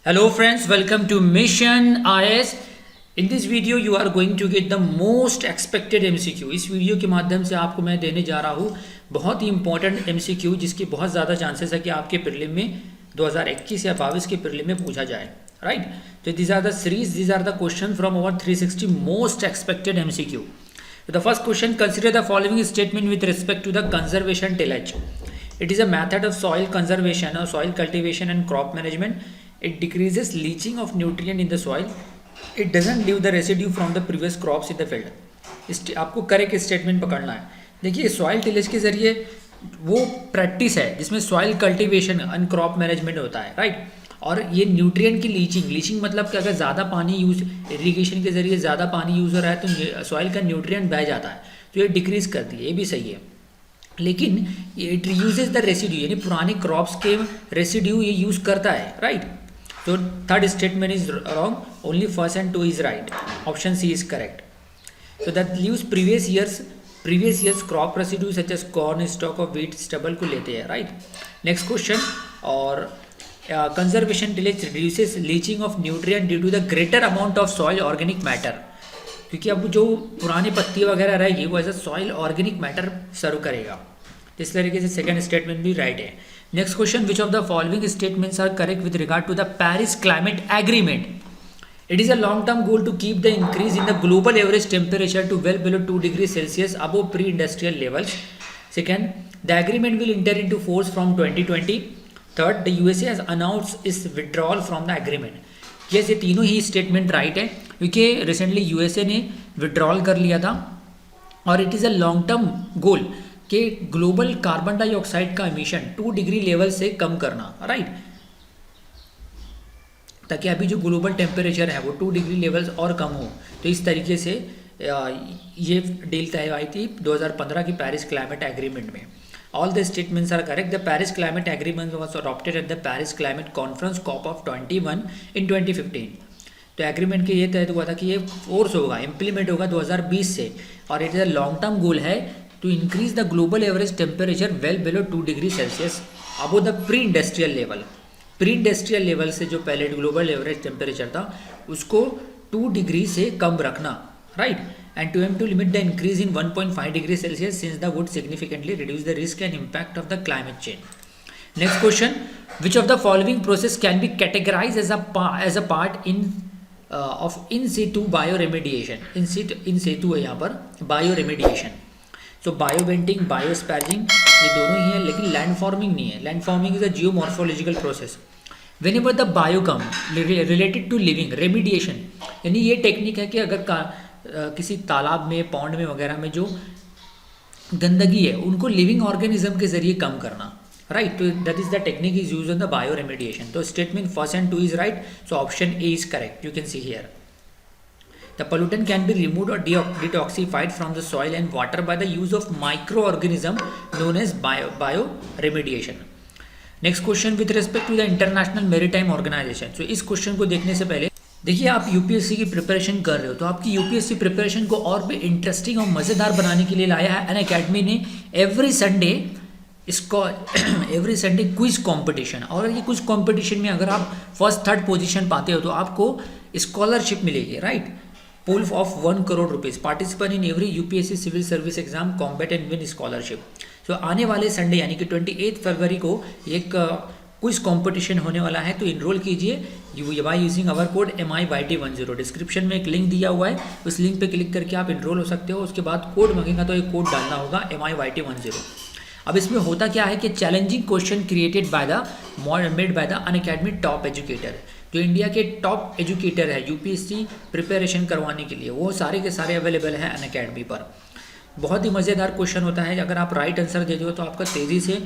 Hello friends, welcome to Mission IS. In this video you are going to get the most expected MCQ. इस video के माध्यम से आपको मैं देने जा रहा हूँ बहुत ही इंपॉर्टेंट MCQ जिसकी बहुत ज़्यादा चांसेस है कि आपके प्रीलिम में 2021 या 22 के प्रीलिम में पूछा जाए, राइट? तो these are the series, these are the questions from our 360 most expected MCQ. The first question, consider the following statement with respect to the conservation tillage. It is a method of soil conservation or soil cultivation and crop management. It decreases leaching of nutrient in the soil. It doesn't leave the residue from the previous crops in the field. आपको correct statement पकड़ना है. देखिए soil tillage के जरिए वो practice है जिसमें soil cultivation and crop management होता है, राइट? और ये न्यूट्रिएंट की लीचिंग मतलब कि अगर ज़्यादा पानी यूज इरीगेशन के जरिए ज़्यादा पानी यूज़ हो रहा है तो सॉइल का न्यूट्रिएंट बह जाता है, तो ये डिक्रीज़ करती है. ये भी सही है, लेकिन इट यूजेज द रेसिड्यू यानी पुराने क्रॉप्स के रेसिड्यू ये यूज़ करता है, राइट? तो third statement is wrong, only first and two is right. Option C is correct. So that leaves previous years crop residue such as corn, stalk of wheat, stubble को लेते हैं, right? Next question. और conservation tillage reduces leaching of nutrient due to the greater amount of soil organic matter. क्योंकि अब जो पुरानी पत्ती वगैरह रहेगी वो as soil organic matter serve करेगा. इस तरीके से सेकेंड स्टेटमेंट भी राइट है. Next question, which of the following statements are correct with regard to the Paris climate agreement? It is a long-term goal to keep the increase in the global average temperature to well below 2 degrees Celsius above pre-industrial levels. Second, the agreement will enter into force from 2020. Third, the USA has announced its withdrawal from the agreement. Yes, ये तीनों ही statement right है क्योंकि recently USA ने withdrawal कर लिया था और it is a long term गोल कि ग्लोबल कार्बन डाइऑक्साइड का एमिशन 2 डिग्री लेवल से कम करना, राइट? ताकि अभी जो ग्लोबल टेम्परेचर है वो 2 डिग्री लेवल्स और कम हो. तो इस तरीके से ये डील तय आई थी 2015 की पेरिस क्लाइमेट एग्रीमेंट में. All the statements are correct. The Paris climate agreement was adopted at the Paris climate conference COP of 21 in 2015. तो एग्रीमेंट के ये तय हुआ था कि ये फोर्स होगा, इम्प्लीमेंट होगा 2020 से, और it is a long term goal है to increase the global average temperature well below 2 degree Celsius above the pre industrial level. Pre industrial level से जो पहले ग्लोबल एवरेज टेम्परेचर था उसको 2 डिग्री से कम रखना, right? And to aim to limit the increase in 1.5 degree Celsius since the would significantly reduce the risk and impact of the climate change. Next question, which of the following process can be categorize as a part in of in situ bio remediation? In situ है यहाँ पर bio remediation. So bio venting, bio sparging ये दोनों ही है, लेकिन land farming नहीं है. Land forming is a geomorphological process. Whenever the bio come related to living remediation, यानी ये टेक्निक है कि अगर किसी तालाब में, पॉन्ड में वगैरह में जो गंदगी है उनको लिविंग ऑर्गेनिज्म के जरिए कम करना, राइट? तो that is the technique is use on the bioremediation. तो statement first and two is right, so option A is correct. You can see here. The pollutant can be removed or detoxified from the soil and water by the use of microorganism known as bioremediation. Next question with respect to the International Maritime Organization. So इस question को देखने से पहले देखिए, आप UPSC की preparation कर रहे हो तो आपकी यूपीएससी प्रिपरेशन को और भी इंटरेस्टिंग और मज़ेदार बनाने के लिए लाया है अनअकैडमी ने एवरी संडे क्विज कंपटीशन. और ये क्विज कंपटीशन में अगर आप फर्स्ट थर्ड पोजीशन पाते हो तो आपको स्कॉलरशिप मिलेगी, right? Pool of 1 crore rupees. Participant in every UPSC civil service exam combat and win scholarship. तो आने वाले संडे यानी कि 28 फरवरी को एक क्विज कंपटीशन होने वाला है, तो इनरोल कीजिए by using our code MIYT10. Description में एक लिंक दिया हुआ है, उस लिंक पे क्लिक करके आप इनरोल हो सकते हो. उसके बाद कोड मांगेगा तो एक कोड डालना होगा MIYT10. अब इसमें होता क्या है कि challenging question created by the made by the Unacademy top educator. जो इंडिया के टॉप एजुकेटर है यूपीएससी प्रिपरेशन करवाने के लिए, वो सारे के सारे अवेलेबल हैं अनअकैडमी पर. बहुत ही मज़ेदार क्वेश्चन होता है. अगर आप राइट आंसर देते हो तो आपका तेज़ी से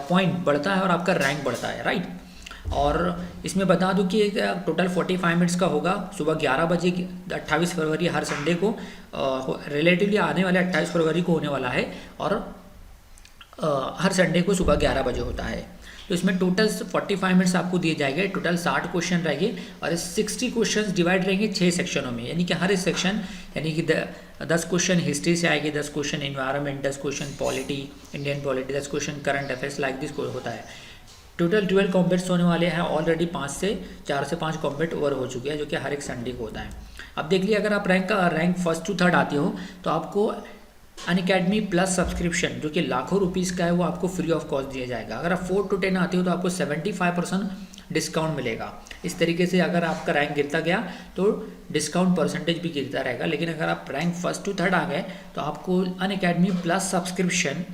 पॉइंट बढ़ता है और आपका रैंक बढ़ता है, राइट? और इसमें बता दूं कि टोटल 45 मिनट्स का होगा. सुबह 11 बजे 28 फरवरी हर संडे को, रिलेटिवली आने वाले 28 फरवरी को होने वाला है, और हर संडे को सुबह 11 बजे होता है. तो इसमें टोटल 45 मिनट्स आपको दिए जाएंगे. टोटल 60 क्वेश्चन रहेंगे और 60 क्वेश्चन डिवाइड रहेंगे 6 सेक्शनों में, यानी कि हर सेक्शन यानी कि 10 क्वेश्चन हिस्ट्री से आएंगे, 10 question environment, 10 question polity, Indian polity, 10 question current affairs, like this होता है. टोटल 12 कॉम्बैट्स होने वाले हैं, ऑलरेडी 4 से 5 कॉम्बैट ओवर हो चुके हैं, जो कि हर एक संडे को होता है। अब देख लिया, अगर आप रैंक फर्स्ट टू थर्ड आते हो तो आपको अनअकैडमी प्लस सब्सक्रिप्शन जो कि लाखों रुपीज़ का है, वो आपको फ्री ऑफ कॉस्ट दिया जाएगा। अगर आप 4 to 10 आते हो तो आपको 75% डिस्काउंट मिलेगा। इस तरीके से अगर आपका रैंक गिरता गया तो डिस्काउंट परसेंटेज भी गिरता रहेगा, लेकिन अगर आप रैंक फर्स्ट टू थर्ड आ गए तो आपको Unacademy plus subscription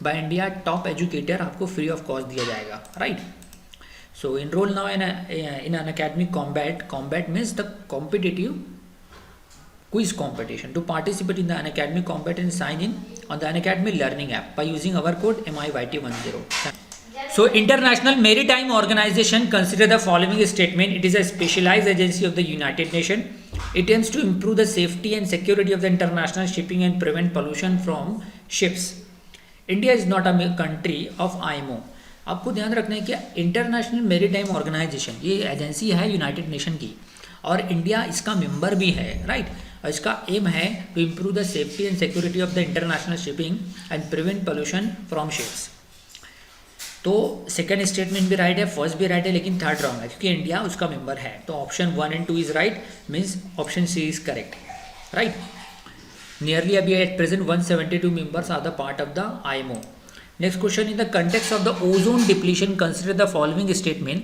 by India top educator आपको फ्री ऑफ कॉस्ट दिया जाएगा, right. So enroll now in Unacademy combat. Combat means the competitive quiz competition. To participate in the Unacademy Combat and sign in on the Unacademy Learning app by using our code MIYT10. So International Maritime Organization consider the following statement. It is a specialized agency of the United Nations. It aims to improve the safety and security of the international shipping and prevent pollution from ships. India is not a country of IMO. आपको ध्यान रखना है कि international maritime organisation ये agency है United nation की, और India इसका मेंबर भी है, राइट। और इसका एम है to improve the safety and security of the international shipping and prevent pollution from ships. तो सेकंड स्टेटमेंट भी राइट है, फर्स्ट भी राइट है, लेकिन थर्ड रॉन्ग है क्योंकि इंडिया उसका मेंबर है। तो option 1 and 2 is right, means option C is correct, right. Nearly अभी at present 172 members are the part of the IMO. Next question, in the context of the ozone depletion, consider the following statement.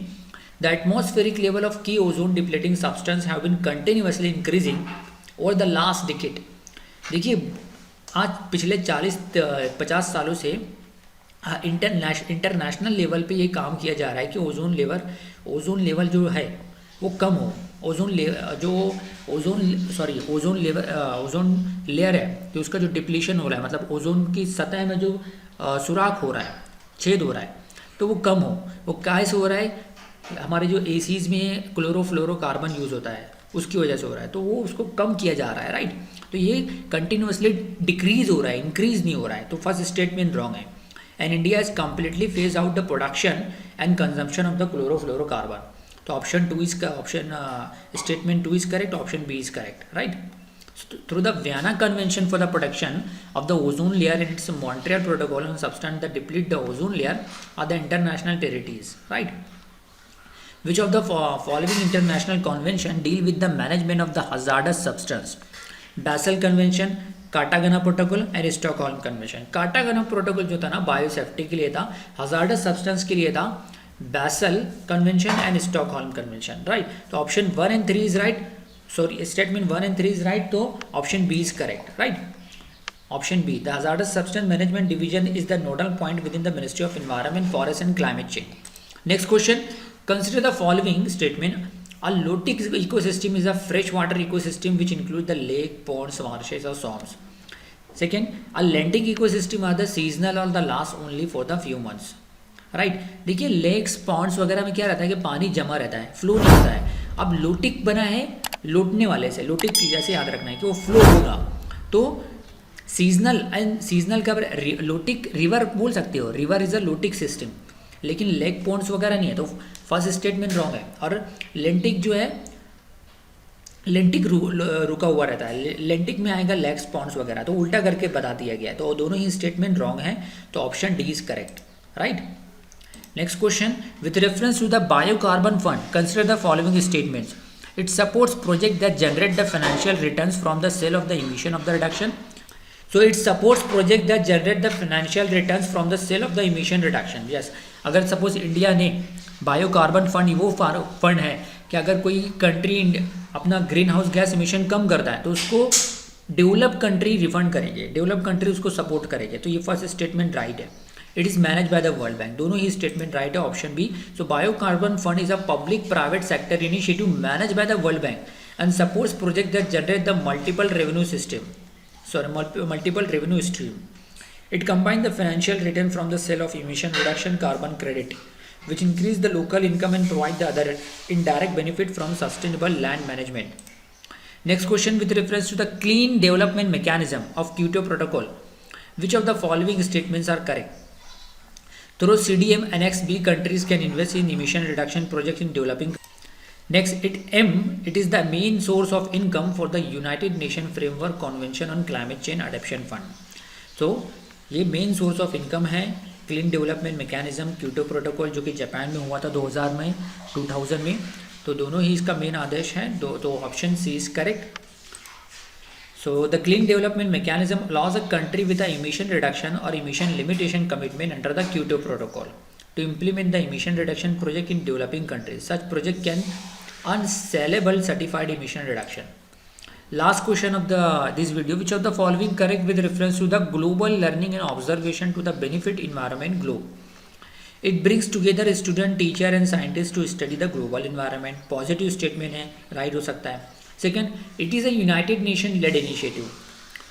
The atmospheric level of key ozone depleting substance have been continuously increasing over the last decade. देखिए आज पिछले 40-50 सालों से international level पे ये काम किया जा रहा है कि ओजोन लेवल जो है वो कम हो। ओजोन लेयर है तो उसका जो डिप्लीशन हो रहा है, मतलब ओजोन की सतह में जो सुराख हो रहा है, छेद हो रहा है, तो वो कम हो। वो काहे से हो रहा है? हमारे जो एसीज में क्लोरोफ्लोरोकार्बन यूज़ होता है उसकी वजह से हो रहा है, तो वो उसको कम किया जा रहा है, राइट। तो ये कंटिन्यूसली डिक्रीज हो रहा है, इंक्रीज नहीं हो रहा है। तो फर्स्ट स्टेटमेंट रॉन्ग है। And India is completely phase out the production and consumption of the chlorofluorocarbon. तो option statement 2 is correct, option B is correct, right. Through the Vienna Convention for the Protection of the Ozone Layer and its Montreal Protocol on substances that deplete the ozone layer are the international territories, right? Which of the following international convention deal with the management of the hazardous substance? Basel Convention, Cartagena protocol and Stockholm convention. Cartagena protocol जो था ना biosafety के लिए था, hazardous substance के लिए था Basel convention and Stockholm convention, right. तो option 1 and 3 is right, sorry statement 1 and 3 is right, तो option B is correct, right. Option B, the hazardous substance management division is the nodal point within the ministry of environment, forest and climate change. Next question, consider the following statement. A lotic ecosystem is a freshwater ecosystem which includes the lake, ponds, marshes or swamps. Second, a lentic ecosystem are the seasonal or the last only for the few months. Right, देखिए lakes Pond's वगैरह में क्या रहता है कि पानी जमा रहता है, फ्लो नहीं होता है. अब लोटिक बना है लौटने वाले से, लोटिक जैसे याद रखना है कि वो फ्लो होगा. तो सीजनल एंड सीजनल का लोटिक रिवर बोल सकते हो, river is a lotic system, लेकिन लेक पॉन्ड्स वगैरह नहीं है. तो फर्स्ट स्टेटमेंट रॉन्ग है. और लेंटिक जो है लेंटिक रुका हुआ रहता है, लेंटिक में आएगा लेक्स पॉन्ड्स वगैरह, तो उल्टा करके बता दिया गया है. तो दोनों ही स्टेटमेंट रॉन्ग है, तो option D is correct, right. Next question, with reference to the biocarbon fund consider the following statements. It supports project that generate the financial returns from the sale of the emission of the reduction. So it supports project that generate the financial returns from the sale of the emission reduction. Yes, अगर suppose India ने बायोकार्बन fund, वो fund है कि अगर कोई country अपना greenhouse gas emission कम करता है तो उसको डेवलप कंट्री रिफंड करेंगे, डेवलप कंट्री उसको सपोर्ट करेंगे. तो ये फर्स्ट स्टेटमेंट राइट है. It is manage by the world bank. दोनों ही स्टेटमेंट राइट है, option B. So biocarbon fund is a public private sector initiative manage by the world bank and supports project that generate the multiple revenue stream. It combines the financial return from the sale of emission reduction carbon credit, which increase the local income and provide the other indirect benefit from sustainable land management. Next question, with reference to the clean development mechanism of Kyoto Protocol, which of the following statements are correct? Through CDM Annex B, countries can invest in emission reduction projects in developing. Next, it is the main source of income for the United Nations Framework Convention on Climate Change Adaptation Fund. तो ये main source of income है clean development mechanism, Kyoto protocol जो कि Japan में हुआ था 2000 में, तो दोनों ही इसका मेन आदेश है। तो option C is correct. So the clean development mechanism allows a country with a emission reduction or emission limitation commitment under the Kyoto Protocol to implement the emission reduction project in developing countries. Such project can earn sellable certified emission reduction. Last question of this video: which of the following correct with reference to the global learning and observation to the benefit environment globe? It brings together student, teacher and scientists to study the global environment. Positive statement है, right हो सकता है। Second, it is a United Nations led initiative.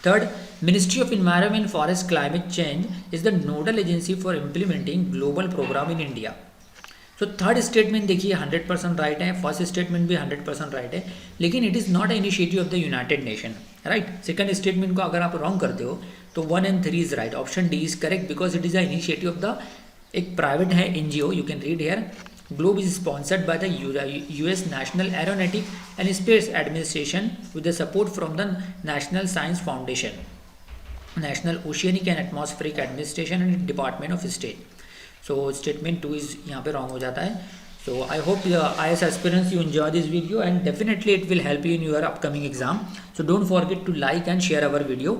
Third, Ministry of Environment, Forest, Climate Change is the nodal agency for implementing global program in India. So third statement देखिए 100% right है, first statement भी 100% right है, लेकिन it is not an initiative of the United Nation, right? Second statement को अगर आप wrong करते हो तो 1 and 3 is right. Option D is correct because it is a initiative of the एक प्राइवेट है NGO, you can read here. Globe is sponsored by the US National Aeronautic and Space Administration with the support from the National Science Foundation, National Oceanic and Atmospheric Administration and Department of State. So statement 2 is यहाँ पे wrong हो जाता है. So I hope IAS aspirants you enjoy this video and definitely it will help you in your upcoming exam. So don't forget to like and share our video.